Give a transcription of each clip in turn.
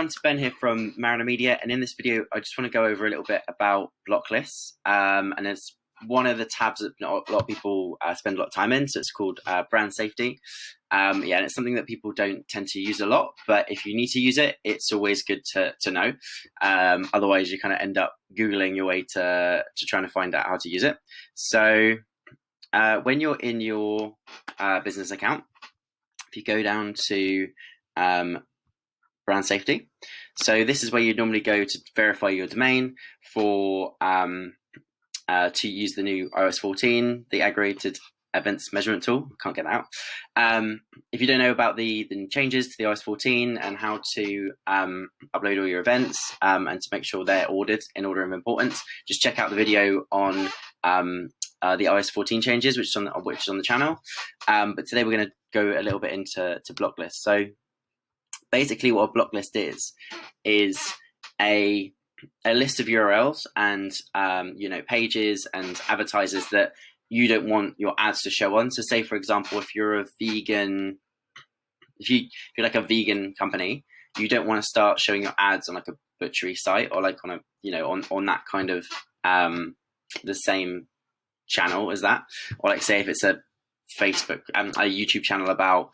everyone, it's Ben here from Mariner Media, and in this video I just want to go over a little bit about block lists, and it's one of the tabs that a lot of people spend a lot of time in, so it's called brand safety. And it's something that people don't tend to use a lot, but if you need to use it, it's always good to know. Otherwise you kind of end up Googling your way to trying to find out how to use it. So when you're in your business account, if you go down to brand safety, so this is where you normally go to verify your domain for to use the new iOS 14, the aggregated events measurement tool. Can't get that out. If you don't know about the changes to the iOS 14 and how to upload all your events and to make sure they're ordered in order of importance, just check out the video on the iOS 14 changes, which is on the channel. But today we're going to go a little bit into block lists. So basically what a block list is a list of URLs and pages and advertisers that you don't want your ads to show on. So say, for example, if you're like a vegan company, you don't want to start showing your ads on like a butchery site or like on a on that kind of the same channel as that. Or like say if it's a Facebook a YouTube channel about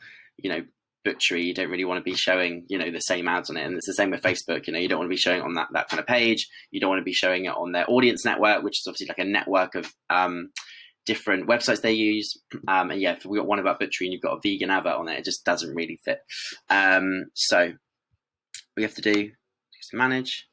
butchery, you don't really want to be showing the same ads on it. And it's the same with Facebook. You don't want to be showing it on that kind of page. You don't want to be showing it on their audience network, which is obviously like a network of different websites they use. And yeah, if we got one about butchery and you've got a vegan advert on it just doesn't really fit. So we have to do is manage.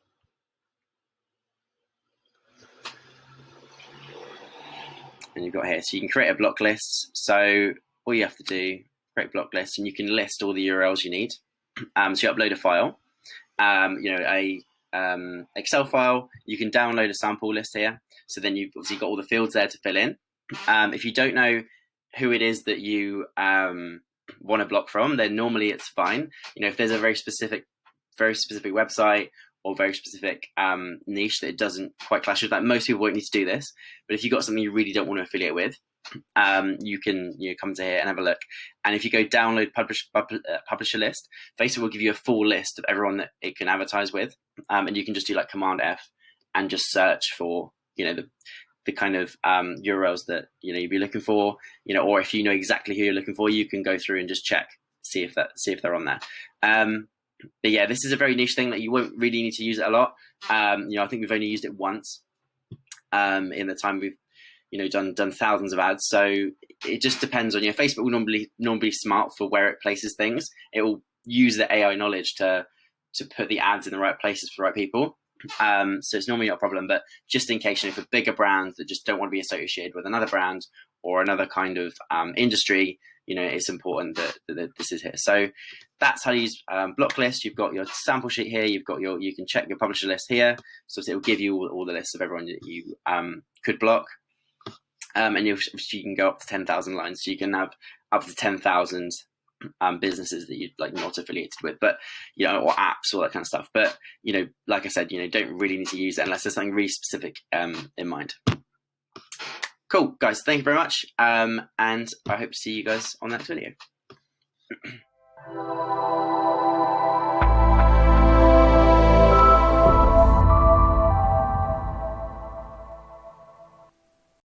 And you've got here, so you can create a block list. So all you have to do, create block list, and you can list all the URLs you need. So you upload a file, a Excel file. You can download a sample list here. So then you've obviously got all the fields there to fill in. If you don't know who it is that you want to block from, then normally it's fine. If there's a very specific website or very specific niche that it doesn't quite clash with, that most people won't need to do this. But if you've got something you really don't want to affiliate with, you can come to here and have a look. And if you go download publisher list, Facebook will give you a full list of everyone that it can advertise with, and you can just do like Command F and just search for the kind of URLs that you'd be looking for, or if you know exactly who you're looking for, you can go through and just check, see if they're on there. But yeah, this is a very niche thing that you won't really need to use it a lot. I think we've only used it once in the time we've done thousands of ads. So it just depends on Facebook will normally be smart for where it places things. It will use the AI knowledge to put the ads in the right places for the right people. So it's normally not a problem, but just in case, for bigger brands that just don't want to be associated with another brand or another kind of industry, it's important that this is here. So that's how to use block list. You've got your sample sheet here. You can check your publisher list here. So it will give you all the lists of everyone that you could block. And you can go up to 10,000 lines. So you can have up to 10,000 businesses that you're like not affiliated with, but or apps, all that kind of stuff. But like I said, don't really need to use it unless there's something really specific in mind. Cool, guys. Thank you very much, and I hope to see you guys on the next video.